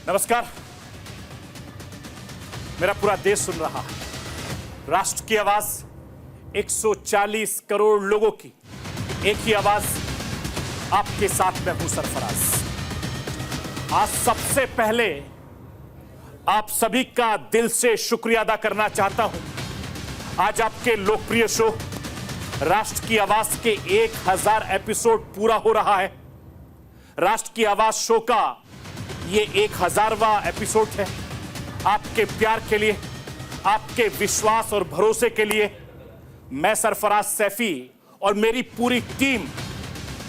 नमस्कार। मेरा पूरा देश सुन रहा है। राष्ट्र की आवाज 140 करोड़ लोगों की एक ही आवाज, आपके साथ मैं हूं सरफराज। आज सबसे पहले आप सभी का दिल से शुक्रिया अदा करना चाहता हूं। आज आपके लोकप्रिय शो राष्ट्र की आवाज के 1000 एपिसोड पूरा हो रहा है। राष्ट्र की आवाज शो का ये 1000वां एपिसोड है। आपके प्यार के लिए, आपके विश्वास और भरोसे के लिए मैं सरफराज सैफी और मेरी पूरी टीम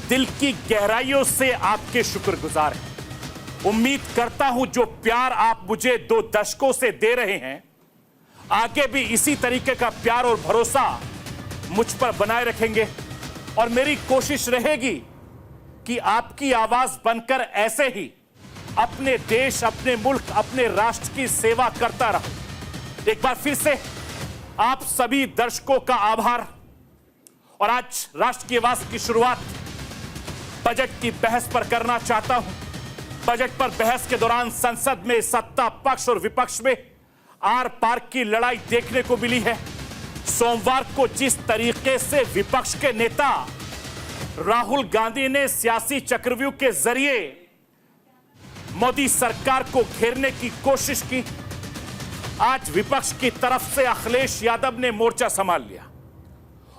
दिल की गहराइयों से आपके शुक्रगुजार हैं। उम्मीद करता हूं जो प्यार आप मुझे 2 दशकों से दे रहे हैं, आगे भी इसी तरीके का प्यार और भरोसा मुझ पर बनाए रखेंगे। और मेरी कोशिश रहेगी कि आपकी आवाज बनकर ऐसे ही अपने देश, अपने मुल्क, अपने राष्ट्र की सेवा करता रहूं। एक बार फिर से आप सभी दर्शकों का आभार। और आज राष्ट्र की आवाज की शुरुआत बजट की बहस पर करना चाहता हूं। बजट पर बहस के दौरान संसद में सत्ता पक्ष और विपक्ष में आर पार की लड़ाई देखने को मिली है। सोमवार को जिस तरीके से विपक्ष के नेता राहुल गांधी ने सियासी चक्रव्यूह के जरिए मोदी सरकार को घेरने की कोशिश की, आज विपक्ष की तरफ से अखिलेश यादव ने मोर्चा संभाल लिया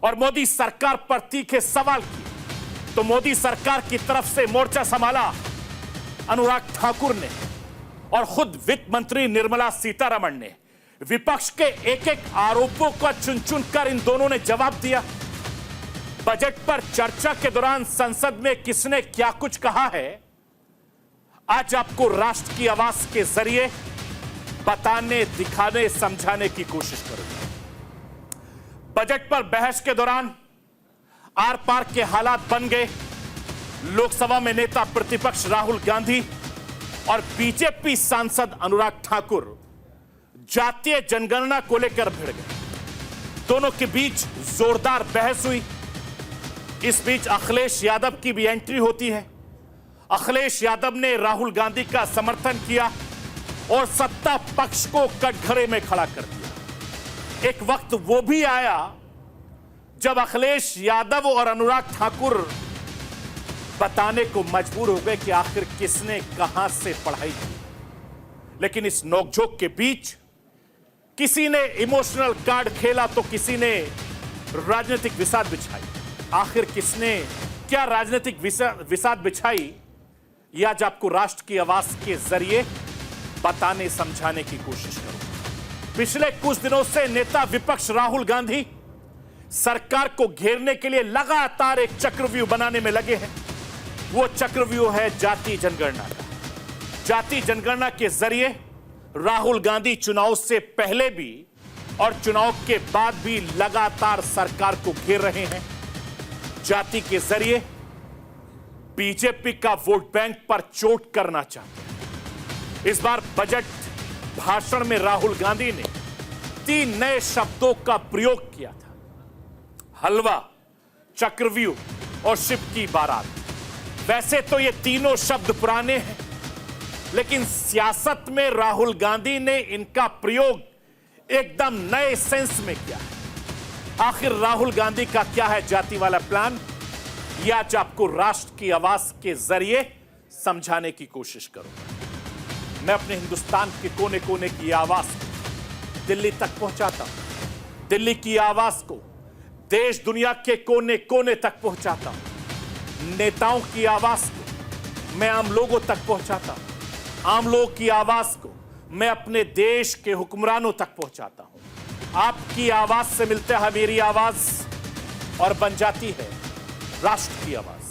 और मोदी सरकार पर तीखे सवाल किए। तो मोदी सरकार की तरफ से मोर्चा संभाला अनुराग ठाकुर ने और खुद वित्त मंत्री निर्मला सीतारमण ने। विपक्ष के एक-एक आरोपों का चुन-चुन कर इन दोनों ने जवाब दिया। बजट पर चर्चा के दौरान संसद में किसने क्या कुछ कहा है, आज आपको राष्ट्र की आवाज के जरिए बताने, दिखाने, समझाने की कोशिश करूंगा। बजट पर बहस के दौरान आर पार के हालात बन गए। लोकसभा में नेता प्रतिपक्ष राहुल गांधी और बीजेपी सांसद अनुराग ठाकुर जातीय जनगणना को लेकर भिड़ गए। दोनों के बीच जोरदार बहस हुई। इस बीच अखिलेश यादव की भी एंट्री होती है। अखिलेश यादव ने राहुल गांधी का समर्थन किया और सत्ता पक्ष को कटघरे में खड़ा कर दिया। एक वक्त वो भी आया जब अखिलेश यादव और अनुराग ठाकुर बताने को मजबूर हो गए कि आखिर किसने कहां से पढ़ाई की। लेकिन इस नोकझोंक के बीच किसी ने इमोशनल कार्ड खेला तो किसी ने राजनीतिक विसाद बिछाई। आखिर किसने क्या राजनीतिक विसाद बिछाई, यह आज आपको राष्ट्र की आवाज के जरिए बताने, समझाने की कोशिश करूंगा। पिछले कुछ दिनों से नेता विपक्ष राहुल गांधी सरकार को घेरने के लिए लगातार एक चक्रव्यूह बनाने में लगे हैं। वो चक्रव्यूह है जाति जनगणना का। जाति जनगणना के जरिए राहुल गांधी चुनाव से पहले भी और चुनाव के बाद भी लगातार सरकार को घेर रहे हैं। जाति के जरिए बीजेपी का वोट बैंक पर चोट करना चाहते हैं। इस बार बजट भाषण में राहुल गांधी ने 3 नए शब्दों का प्रयोग किया था: हलवा, चक्रव्यूह और शिव की बारात। वैसे तो ये तीनों शब्द पुराने हैं, लेकिन सियासत में राहुल गांधी ने इनका प्रयोग एकदम नए सेंस में किया है। आखिर राहुल गांधी का क्या है जाति वाला प्लान, यह आज आपको राष्ट्र की आवाज के जरिए समझाने की कोशिश करूंगा। मैं अपने हिंदुस्तान के कोने कोने की आवाज को दिल्ली तक पहुंचाता हूं। दिल्ली की आवाज को देश दुनिया के कोने कोने तक पहुंचाता हूं। नेताओं की आवाज को मैं आम लोगों तक पहुंचाता हूं। आम लोगों की आवाज को मैं अपने देश के हुक्मरानों तक पहुंचाता हूं। आपकी आवाज से मिलता है मेरी आवाज और बन जाती है राष्ट्र की आवाज।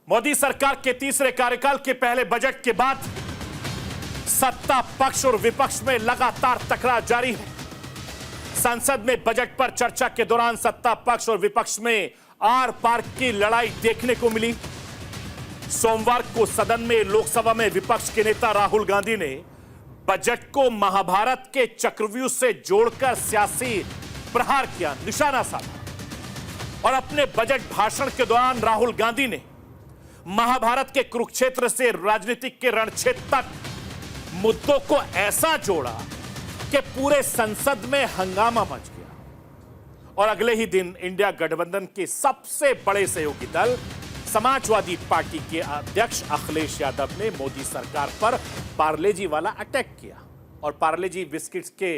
मोदी सरकार के तीसरे कार्यकाल के पहले बजट के बाद सत्ता पक्ष और विपक्ष में लगातार टकराव जारी है। संसद में बजट पर चर्चा के दौरान सत्ता पक्ष और विपक्ष में आर पार की लड़ाई देखने को मिली। सोमवार को सदन में लोकसभा में विपक्ष के नेता राहुल गांधी ने बजट को महाभारत के चक्रव्यूह से जोड़कर सियासी प्रहार किया, निशाना साधा। और अपने बजट भाषण के दौरान राहुल गांधी ने महाभारत के कुरुक्षेत्र से राजनीतिक के रणक्षेत्र तक मुद्दों को ऐसा जोड़ा कि पूरे संसद में हंगामा मच गया। और अगले ही दिन इंडिया गठबंधन के सबसे बड़े सहयोगी दल समाजवादी पार्टी के अध्यक्ष अखिलेश यादव ने मोदी सरकार पर पार्ले-जी वाला अटैक किया। और पार्ले-जी बिस्किट्स के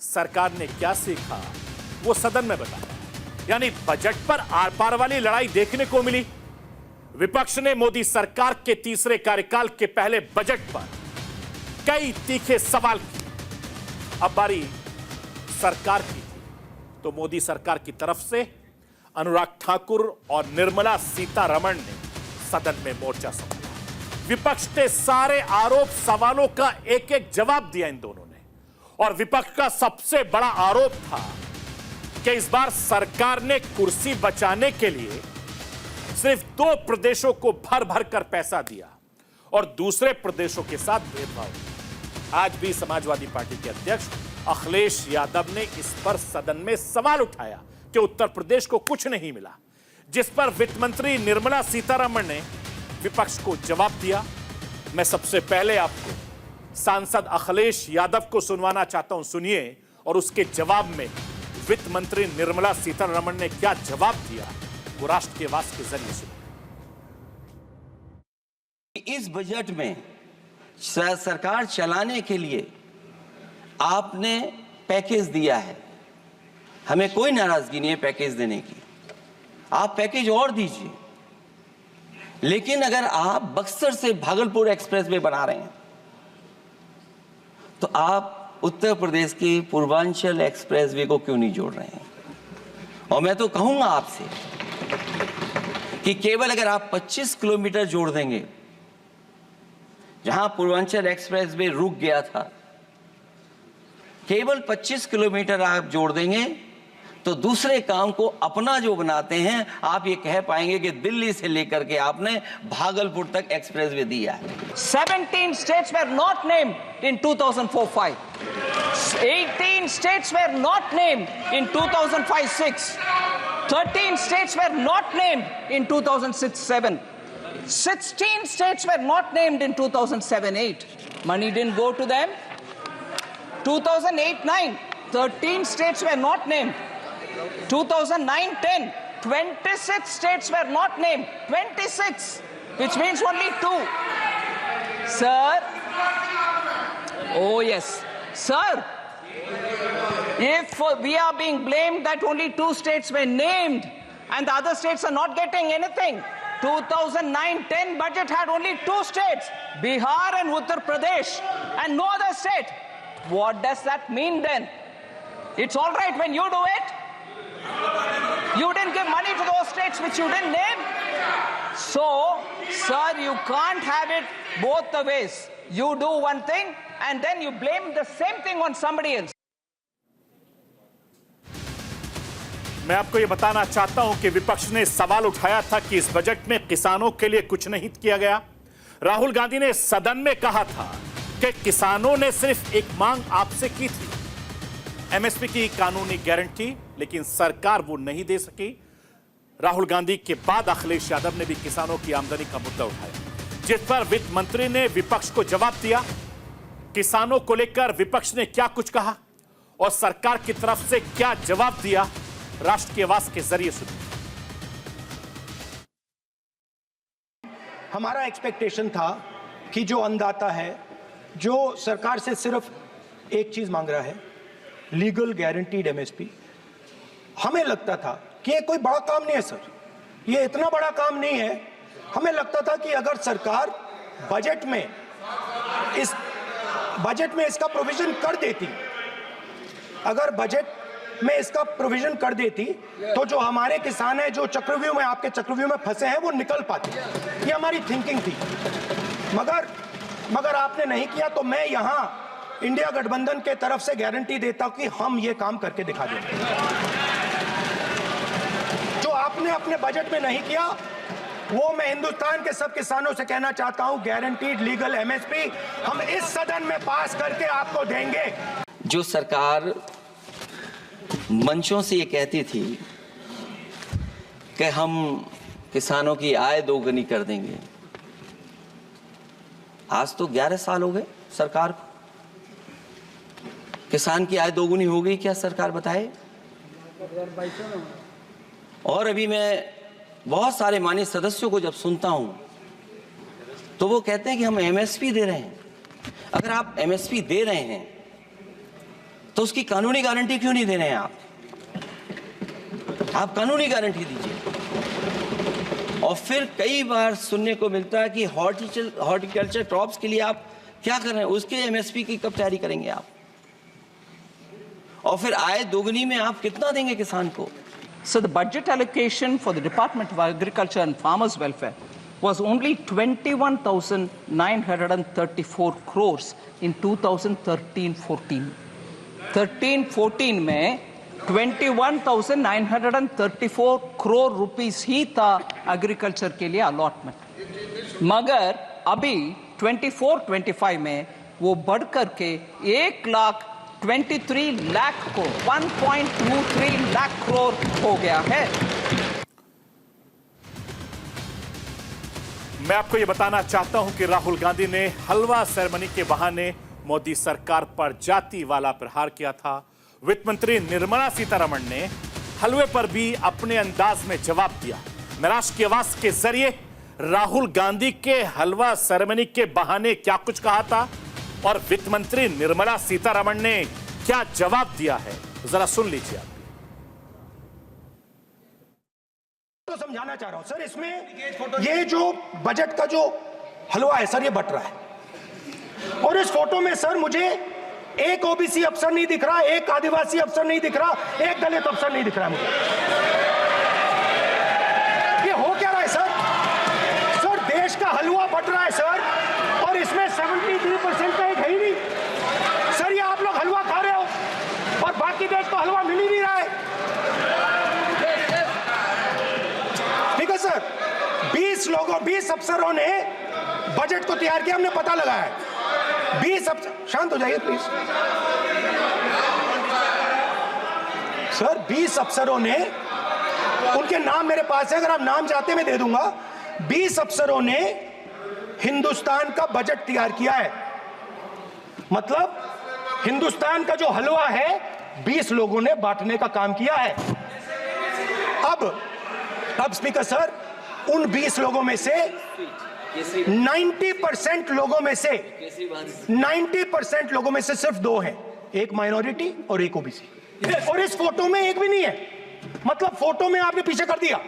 सरकार ने क्या सीखा वो सदन में बताया। यानी बजट पर आर पार वाली लड़ाई देखने को मिली। विपक्ष ने मोदी सरकार के तीसरे कार्यकाल के पहले बजट पर कई तीखे सवाल किए। अब बारी सरकार की थी तो मोदी सरकार की तरफ से अनुराग ठाकुर और निर्मला सीतारमण ने सदन में मोर्चा संभाला। विपक्ष के सारे आरोप सवालों का एक एक जवाब दिया इन दोनों ने। और विपक्ष का सबसे बड़ा आरोप था कि इस बार सरकार ने कुर्सी बचाने के लिए सिर्फ 2 प्रदेशों को भर भर कर पैसा दिया और दूसरे प्रदेशों के साथ भेदभाव। आज भी समाजवादी पार्टी के अध्यक्ष अखिलेश यादव ने इस पर सदन में सवाल उठाया कि उत्तर प्रदेश को कुछ नहीं मिला, जिस पर वित्त मंत्री निर्मला सीतारमण ने विपक्ष को जवाब दिया। मैं सबसे पहले आपको सांसद अखिलेश यादव को सुनवाना चाहता हूं, सुनिए। और उसके जवाब में वित्त मंत्री निर्मला सीतारमण ने क्या जवाब दिया वो राष्ट्र के वास के जरिए सुनिए। इस बजट में सरकार चलाने के लिए आपने पैकेज दिया है, हमें कोई नाराजगी नहीं है पैकेज देने की, आप पैकेज और दीजिए। लेकिन अगर आप बक्सर से भागलपुर एक्सप्रेसवे बना रहे हैं तो आप उत्तर प्रदेश की पूर्वांचल एक्सप्रेसवे को क्यों नहीं जोड़ रहे हैं? और मैं तो कहूंगा आपसे कि केवल अगर आप 25 किलोमीटर जोड़ देंगे जहां पूर्वांचल एक्सप्रेसवे रुक गया था, केवल 25 किलोमीटर आप जोड़ देंगे तो दूसरे काम को अपना जो बनाते हैं आप ये कह पाएंगे कि दिल्ली से लेकर के आपने भागलपुर तक एक्सप्रेसवे दिया है। 17 states were not named in 2004-5. 18 states were not named in 2005-6. 13 states were not named in 2006-7. 16 states were not named in 2007-8. Money didn't go to them. 2008-9, 13 states were not named. 2009-10, 26 states were not named. 26, which means only 2. Sir, oh yes, sir, if we are being blamed that only 2 states were named and the other states are not getting anything, 2009-10 budget had only 2 states, Bihar and Uttar Pradesh, and no other state. What does that mean then? It's all right when you do it. You didn't give money to those states which you didn't name. So, sir, you can't have it both the ways. You do one thing and then you blame the same thing on somebody else. मैं आपको यह बताना चाहता हूं कि विपक्ष ने सवाल उठाया था कि इस बजट में किसानों के लिए कुछ नहीं किया गया। राहुल गांधी ने सदन में कहा था कि किसानों ने सिर्फ एक मांग आपसे की थी, एमएसपी की कानूनी गारंटी, लेकिन सरकार वो नहीं दे सकी। राहुल गांधी के बाद अखिलेश यादव ने भी किसानों की आमदनी का मुद्दा उठाया, जिस पर वित्त मंत्री ने विपक्ष को जवाब दिया। किसानों को लेकर विपक्ष ने क्या कुछ कहा और सरकार की तरफ से क्या जवाब दिया, राष्ट्र की आवाज के जरिए सुनिए। हमारा एक्सपेक्टेशन था कि जो अन्नदाता है, जो सरकार से सिर्फ एक चीज मांग रहा है, लीगल गारंटीड एमएसपी, हमें लगता था कि ये कोई बड़ा काम नहीं है सर, ये इतना बड़ा काम नहीं है। हमें लगता था कि अगर सरकार बजट में इसका प्रोविजन कर देती, अगर बजट में इसका प्रोविजन कर देती तो जो हमारे किसान हैं जो चक्रव्यूह में, आपके चक्रव्यूह में फंसे हैं, वो निकल पाते। ये हमारी थिंकिंग थी, मगर आपने नहीं किया। तो मैं यहां इंडिया गठबंधन के तरफ से गारंटी देता हूं कि हम ये काम करके दिखा देंगे। जो आपने अपने बजट में नहीं किया वो मैं हिंदुस्तान के सब किसानों से कहना चाहता हूं, गारंटीड लीगल एमएसपी हम इस सदन में पास करके आपको देंगे। जो सरकार मंचों से ये कहती थी कि हम किसानों की आय दोगुनी कर देंगे। आज तो 11 साल हो गए सरकार को। किसान की आय दोगुनी हो गई क्या सरकार बताए? और अभी मैं बहुत सारे माननीय सदस्यों को जब सुनता हूं तो वो कहते हैं कि हम एमएसपी दे रहे हैं। अगर आप एमएसपी दे रहे हैं तो उसकी कानूनी गारंटी क्यों नहीं दे रहे हैं आप कानूनी गारंटी दीजिए। और फिर कई बार सुनने को मिलता है कि हॉर्टिकल्चर क्रॉप्स के लिए आप क्या कर रहे हैं, उसके एमएसपी की कब तैयारी करेंगे आप? और फिर आय दोगुनी में आप कितना देंगे किसान को? So the budget allocation for the Department of Agriculture and Farmers Welfare was only 21,934 crores in 2013-14. 13-14 में 21,934 crore rupees ही था एग्रीकल्चर के लिए अलॉटमेंट, मगर अभी 24-25 में वो बढ़ करके 1,23 लाख को 1.23 लाख करोड़ हो गया है। मैं आपको यह बताना चाहता हूं कि राहुल गांधी ने हलवा सेरेमनी के बहाने मोदी सरकार पर जाति वाला प्रहार किया था। वित्त मंत्री निर्मला सीतारमण ने हलवे पर भी अपने अंदाज में जवाब दिया। मैं राष्ट्र की आवाज के जरिए राहुल गांधी के हलवा सेरेमनी के बहाने क्या कुछ कहा था और वित्त मंत्री निर्मला सीतारमण ने क्या जवाब दिया है, जरा सुन लीजिए आप। तो समझाना चाह रहा हूं सर, इसमें ये जो बजट का जो हलवा है सर, ये बट रहा है। और इस फोटो में सर मुझे एक ओबीसी अफसर नहीं दिख रहा, एक आदिवासी अफसर नहीं दिख रहा, एक दलित अफसर नहीं दिख रहा मुझे। ये हो क्या रहा है सर? सर देश का हलवा बट रहा है सर, और इसमें 73% का एक है ही नहीं सर। ये आप लोग हलवा खा रहे हो और बाकी देश को हलवा मिल ही नहीं रहा है। ठीक है सर, 20 अफसरों ने बजट को तैयार किया, हमने पता लगाया है। 20 अफसर, शांत हो जाइए प्लीज सर। 20 अफसरों ने, उनके नाम मेरे पास है, अगर आप नाम चाहते मैं दे दूंगा। 20 अफसरों ने हिंदुस्तान का बजट तैयार किया है। मतलब हिंदुस्तान का जो हलवा है 20 लोगों ने बांटने का काम किया है। अब स्पीकर सर, उन 20 लोगों में से 90% लोगों में से सिर्फ 2 हैं, एक माइनॉरिटी और एक ओबीसी। और इस फोटो में एक भी नहीं है। मतलब फोटो में आपने पीछे कर दिया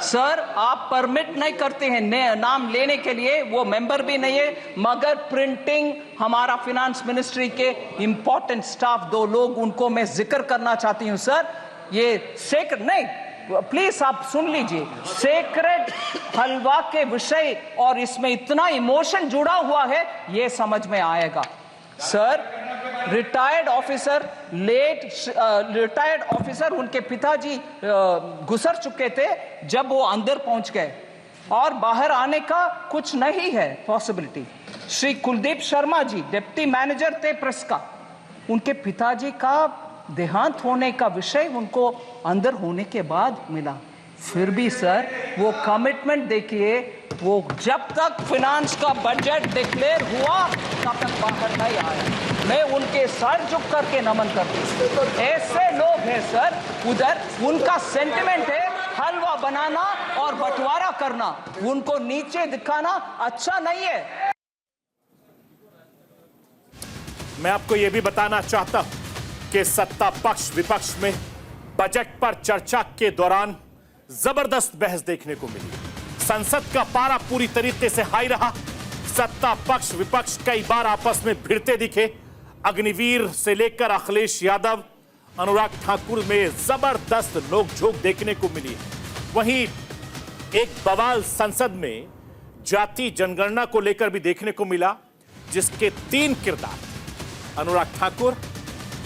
सर। आप परमिट नहीं करते हैं नाम लेने के लिए, वो मेंबर भी नहीं है, मगर प्रिंटिंग हमारा फिनेंस मिनिस्ट्री के इंपॉर्टेंट स्टाफ 2 लोग, उनको मैं जिक्र करना चाहती हूं सर। ये सेक्रेट नहीं, प्लीज आप सुन लीजिए। सेक्रेट हलवा के विषय और इसमें इतना इमोशन जुड़ा हुआ है, ये समझ में आएगा सर। रिटायर्ड ऑफिसर उनके पिताजी गुजर चुके थे जब वो अंदर पहुंच गए, और बाहर आने का कुछ नहीं है possibility. Shri Kuldeep Sharma ji deputy manager थे प्रेस का, उनके पिताजी का देहांत होने का विषय उनको अंदर होने के बाद मिला। फिर भी सर वो कमिटमेंट देखिए, वो जब तक फिनांस का बजट डिक्लेयर हुआ तब तक बाहर नहीं आया। मैं उनके सर झुक करके नमन करती हूँ। ऐसे लोग हैं सर उधर, उनका सेंटिमेंट है हलवा बनाना और बंटवारा करना, उनको नीचे दिखाना अच्छा नहीं है। मैं आपको यह भी बताना चाहता हूं कि सत्ता पक्ष विपक्ष में बजट पर चर्चा के दौरान जबरदस्त बहस देखने को मिली। संसद का पारा पूरी तरीके से हाई रहा। सत्ता पक्ष विपक्ष कई बार आपस में भिड़ते दिखे। अग्निवीर से लेकर अखिलेश यादव, अनुराग ठाकुर में जबरदस्त नोकझोंक देखने को मिली। वहीं एक बवाल संसद में जाति जनगणना को लेकर भी देखने को मिला, जिसके 3 किरदार अनुराग ठाकुर,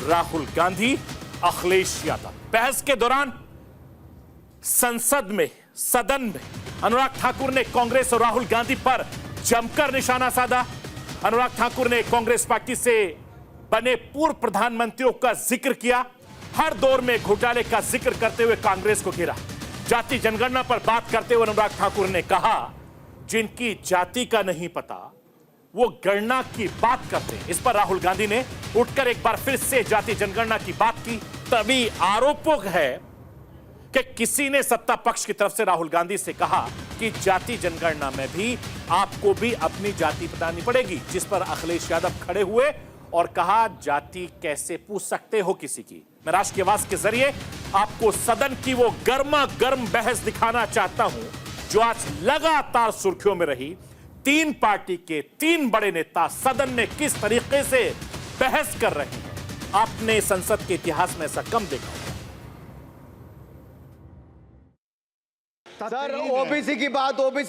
राहुल गांधी, अखिलेश यादव। बहस के दौरान संसद में, सदन में अनुराग ठाकुर ने कांग्रेस और राहुल गांधी पर जमकर निशाना साधा। अनुराग ठाकुर ने कांग्रेस पार्टी से बने पूर्व प्रधानमंत्रियों का जिक्र किया हर दौर में घोटाले का जिक्र करते हुए कांग्रेस को घेरा। जाति जनगणना पर बात करते हुए अनुराग ठाकुर ने कहा, जिनकी जाति का नहीं पता वो गणना की बात करते हैं। इस पर राहुल गांधी ने उठकर एक बार फिर से जाति जनगणना की बात की। तभी आरोपों है कि किसी ने सत्ता पक्ष की तरफ से राहुल गांधी से कहा कि जाति जनगणना में भी आपको भी अपनी जाति बतानी पड़ेगी, जिस पर अखिलेश यादव खड़े हुए और कहा, जाति कैसे पूछ सकते हो किसी की। मैं राष्ट्र की आवाज के जरिए आपको सदन की वो गर्मा गर्म बहस दिखाना चाहता हूं जो आज लगातार सुर्खियों में रही। तीन पार्टी के तीन बड़े नेता सदन में किस तरीके से बहस कर रहे हैं, आपने संसद के इतिहास में ऐसा कम देखा होगा। सर, ओबीसी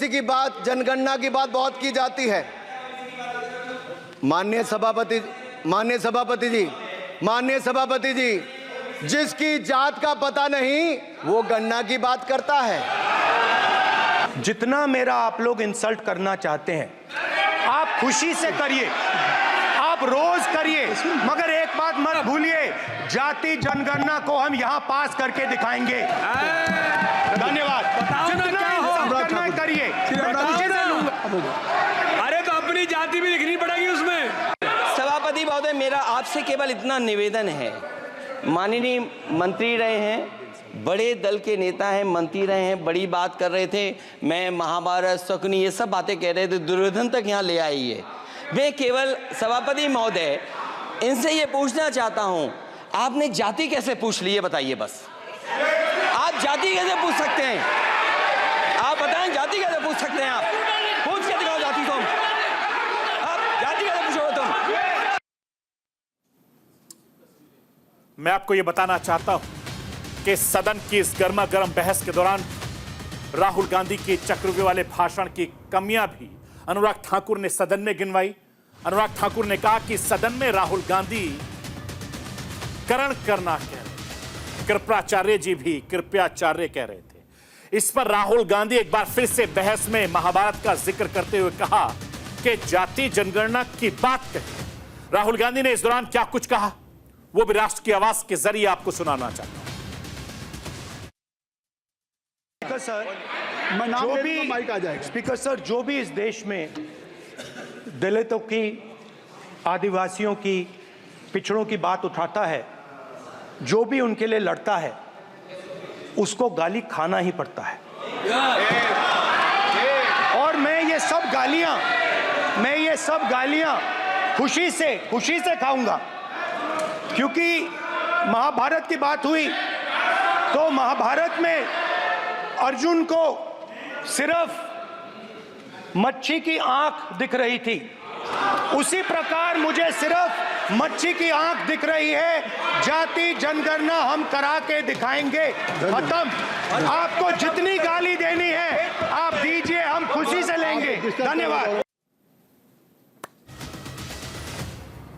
की बात जनगणना की बात बहुत की जाती है। माननीय सभापति जी, जिसकी जात का पता नहीं वो गणना की बात करता है। जितना मेरा आप लोग इंसल्ट करना चाहते हैं, आप खुशी से करिए, आप रोज करिए, मगर एक बात मत भूलिए, जाति जनगणना को हम यहां पास करके दिखाएंगे। धन्यवाद। जितना करिए, अरे तो अपनी जाति भी दिखनी पड़ेगी उसमें। सभापति महोदय, मेरा आपसे केवल इतना निवेदन है, माननीय मंत्री रहे हैं, बड़े दल के नेता हैं, मंत्री रहे हैं, बड़ी बात कर रहे थे, मैं महाभारत शकुनी ये सब बातें कह रहे थे, दुर्योधन तक यहाँ ले आई है। मैं केवल सभापति महोदय इनसे ये पूछना चाहता हूँ, आपने जाति कैसे पूछ ली है बताइए बस। आप जाति कैसे पूछ सकते हैं? आप बताएं, जाति कैसे पूछ सकते हैं? आप पूछ के दिखाओ जाति तुम, आप जाति कैसे पूछोगे तुम? मैं आपको यह बताना चाहता हूं कि सदन की इस गर्मा गर्म बहस के दौरान राहुल गांधी के चक्रव्यूह वाले भाषण की कमियां भी अनुराग ठाकुर ने सदन में गिनवाई। अनुराग ठाकुर ने कहा कि सदन में राहुल गांधी करण करना कह रहे, कृपाचार्य जी भी कृपाचार्य कह रहे थे। इस पर राहुल गांधी एक बार फिर से बहस में महाभारत का जिक्र करते हुए कहा कि जाति जनगणना की बात कही। राहुल गांधी ने इस दौरान क्या कुछ कहा, वो भी राष्ट्र की आवाज के जरिए आपको सुनाना चाहता हूं। स्पीकर सर, जो भी इस देश में दलितों की, आदिवासियों की, पिछड़ों की बात उठाता है, जो भी उनके लिए लड़ता है, उसको गाली खाना ही पड़ता है। और मैं ये सब गालियां खुशी से खाऊंगा, क्योंकि महाभारत की बात हुई तो महाभारत में अर्जुन को सिर्फ मच्छी की आंख दिख रही थी, उसी प्रकार मुझे सिर्फ मच्छी की आंख दिख रही है। जाति जनगणना हम करा के दिखाएंगे। खत्म। आपको जितनी गाली देनी है आप दीजिए, हम खुशी से लेंगे। धन्यवाद।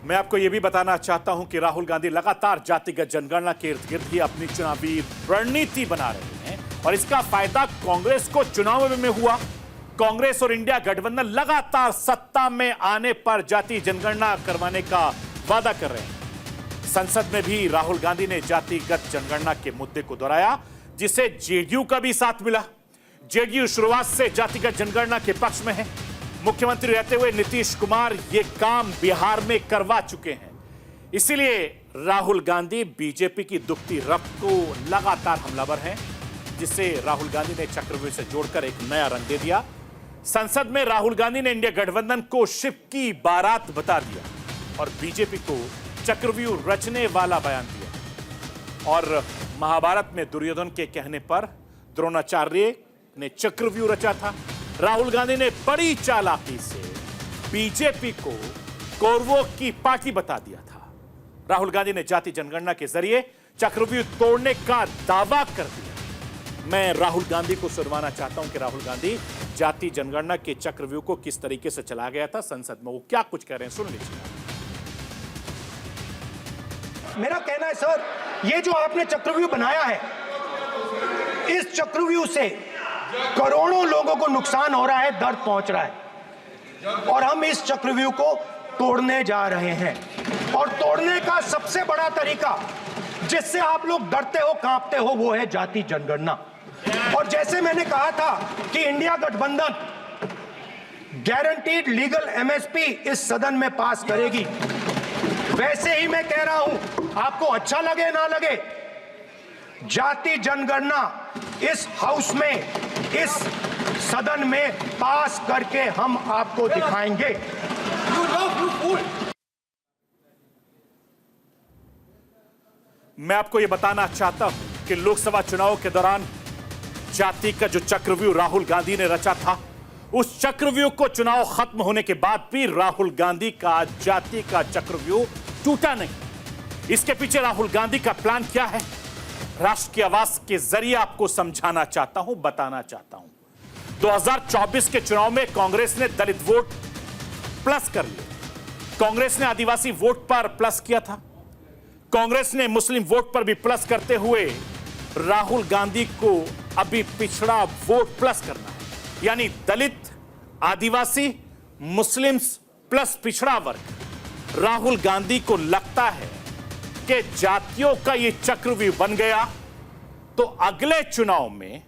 मैं आपको यह भी बताना चाहता हूं कि राहुल गांधी लगातार जातिगत जनगणना के इर्द गिर्द ही अपनी चुनावी रणनीति बना रहे हैं और इसका फायदा कांग्रेस को चुनाव में हुआ। कांग्रेस और इंडिया गठबंधन लगातार सत्ता में आने पर जाति जनगणना करवाने का वादा कर रहे हैं। संसद में भी राहुल गांधी ने जातिगत जनगणना के मुद्दे को दोहराया, जिसे जेडीयू का भी साथ मिला। जेडीयू शुरुआत से जातिगत जनगणना के पक्ष में है। मुख्यमंत्री रहते हुए नीतीश कुमार ये काम बिहार में करवा चुके हैं, इसीलिए राहुल गांधी बीजेपी की दुखती रक्त को लगातार हमलावर हैं, जिसे राहुल गांधी ने चक्रव्यूह से जोड़कर एक नया रंग दे दिया। संसद में राहुल गांधी ने इंडिया गठबंधन को शिव की बारात बता दिया और बीजेपी को चक्रव्यूह रचने वाला बयान दिया। और महाभारत में दुर्योधन के कहने पर द्रोणाचार्य ने चक्रव्यूह रचा था। राहुल गांधी ने बड़ी चालाकी से बीजेपी को कौरवों की पार्टी बता दिया था। राहुल गांधी ने जाति जनगणना के जरिए चक्रव्यूह तोड़ने का दावा कर दिया। मैं राहुल गांधी को सुनवाना चाहता हूं कि राहुल गांधी जाति जनगणना के चक्रव्यूह को किस तरीके से चला गया था संसद में, वो क्या कुछ कह रहे हैं, सुन लीजिए। मेरा कहना है सर, ये जो आपने चक्रव्यूह बनाया है, इस चक्रव्यूह से करोड़ों लोगों को नुकसान हो रहा है, दर्द पहुंच रहा है, और हम इस चक्रव्यूह को तोड़ने जा रहे हैं। और तोड़ने का सबसे बड़ा तरीका जिससे आप लोग डरते हो, कांपते हो, वो है जाति जनगणना। और जैसे मैंने कहा था कि इंडिया गठबंधन गारंटीड लीगल एमएसपी इस सदन में पास करेगी, वैसे ही मैं कह रहा हूं, आपको अच्छा लगे ना लगे, जाति जनगणना इस हाउस में, इस सदन में पास करके हम आपको दिखाएंगे। मैं आपको यह बताना चाहता हूं कि लोकसभा चुनाव के दौरान जाति का जो चक्रव्यूह राहुल गांधी ने रचा था, उस चक्रव्यूह को चुनाव खत्म होने के बाद भी राहुल गांधी का जाति का चक्रव्यूह टूटा नहीं। इसके पीछे राहुल गांधी का प्लान क्या है, राष्ट्र की आवाज के जरिए आपको समझाना चाहता हूं, बताना चाहता हूं। 2024 के चुनाव में कांग्रेस ने दलित वोट प्लस कर लिए, कांग्रेस ने आदिवासी वोट पर प्लस किया था, कांग्रेस ने मुस्लिम वोट पर भी प्लस करते हुए राहुल गांधी को अभी पिछड़ा वोट प्लस करना है, यानी दलित, आदिवासी, मुस्लिम्स प्लस पिछड़ा वर्ग। राहुल गांधी को लगता है कि जातियों का यह चक्रव्यूह बन गया तो अगले चुनाव में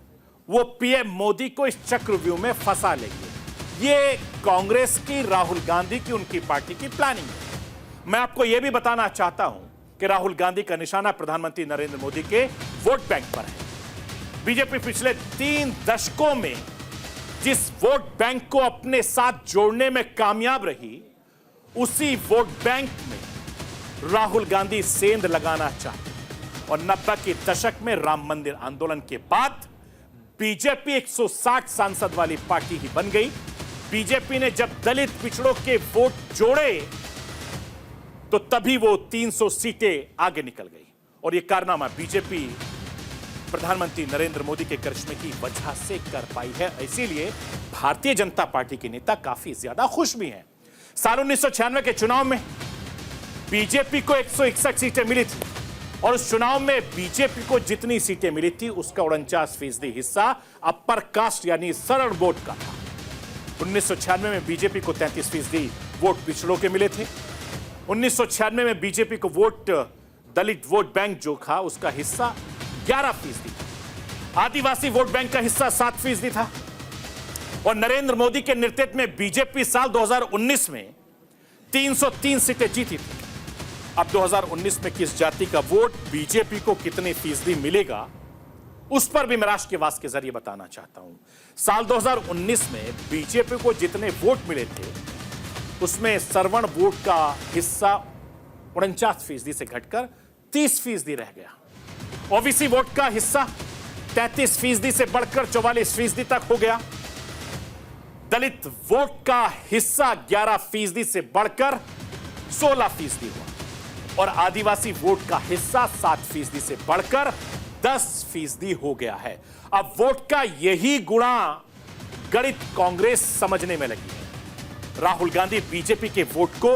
वो पीएम मोदी को इस चक्रव्यूह में फंसा लेंगे। ये कांग्रेस की, राहुल गांधी की, उनकी पार्टी की प्लानिंग है। मैं आपको यह भी बताना चाहता हूं कि राहुल गांधी का निशाना प्रधानमंत्री नरेंद्र मोदी के वोट बैंक पर है। बीजेपी पिछले 3 दशकों में जिस वोट बैंक को अपने साथ जोड़ने में कामयाब रही, उसी वोट बैंक में राहुल गांधी सेंध लगाना चाहते। और 90 के दशक में राम मंदिर आंदोलन के बाद बीजेपी 160 सांसद वाली पार्टी ही बन गई। बीजेपी ने जब दलित पिछड़ों के वोट जोड़े तो तभी वो 300 सीटें आगे निकल गई। और यह कारनामा बीजेपी प्रधानमंत्री नरेंद्र मोदी के करिश्मे की वजह से कर पाई है। इसीलिए भारतीय जनता पार्टी के नेता काफी ज्यादा खुश भी हैं। साल 1996 के चुनाव में बीजेपी को 161 सीटें मिली थी और उस चुनाव में बीजेपी को जितनी सीटें मिली थी उसका 49% हिस्सा अपर कास्ट यानी सरल वोट का था। 1996 में बीजेपी को 33% वोट पिछड़ों के मिले थे। 1996 में बीजेपी को वोट दलित वोट बैंक जो था उसका हिस्सा 11% था। आदिवासी वोट बैंक का हिस्सा 7% था। और नरेंद्र मोदी के नेतृत्व में बीजेपी साल 2019 में 303 सीटें जीती थी। अब 2019 में किस जाति का वोट बीजेपी को कितने फीसदी मिलेगा उस पर भी मैं राष्ट्र की आवाज के जरिए बताना चाहता हूं। साल 2019 में बीजेपी को जितने वोट मिले थे उसमें सवर्ण वोट का हिस्सा 49% से घटकर 30% रह गया। ओबीसी वोट का हिस्सा 33% से बढ़कर 44% तक हो गया। दलित वोट का हिस्सा 11% से बढ़कर 16% हुआ और आदिवासी वोट का हिस्सा 7% से बढ़कर 10% हो गया है। अब वोट का यही गुणा गणित कांग्रेस समझने में लगी है। राहुल गांधी बीजेपी के वोट को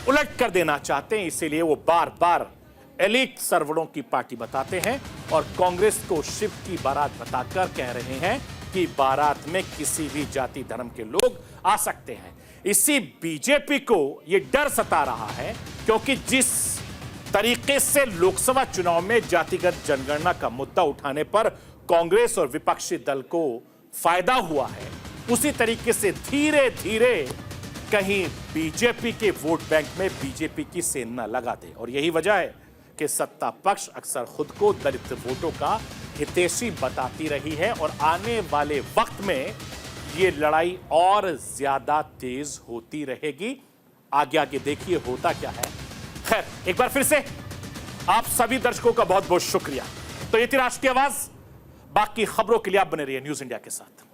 उलट कर देना चाहते हैं, इसीलिए वो बार बार एलिट सर्वरों की पार्टी बताते हैं और कांग्रेस को शिव की बारात बताकर कह रहे हैं कि बारात में किसी भी जाति धर्म के लोग आ सकते हैं। इसी बीजेपी को यह डर सता रहा है क्योंकि जिस तरीके से लोकसभा चुनाव में जातिगत जनगणना का मुद्दा उठाने पर कांग्रेस और विपक्षी दल को फायदा हुआ है, उसी तरीके से धीरे धीरे कहीं बीजेपी के वोट बैंक में बीजेपी की सेना लगा दे। और यही वजह है कि सत्ता पक्ष अक्सर खुद को दलित वोटों का हितैषी बताती रही है और आने वाले वक्त में ये लड़ाई और ज्यादा तेज होती रहेगी। आगे आगे देखिए होता क्या है। खैर, एक बार फिर से आप सभी दर्शकों का बहुत बहुत शुक्रिया। तो ये थी राष्ट्र की आवाज। बाकी खबरों के लिए आप बने रहिए न्यूज़ इंडिया के साथ।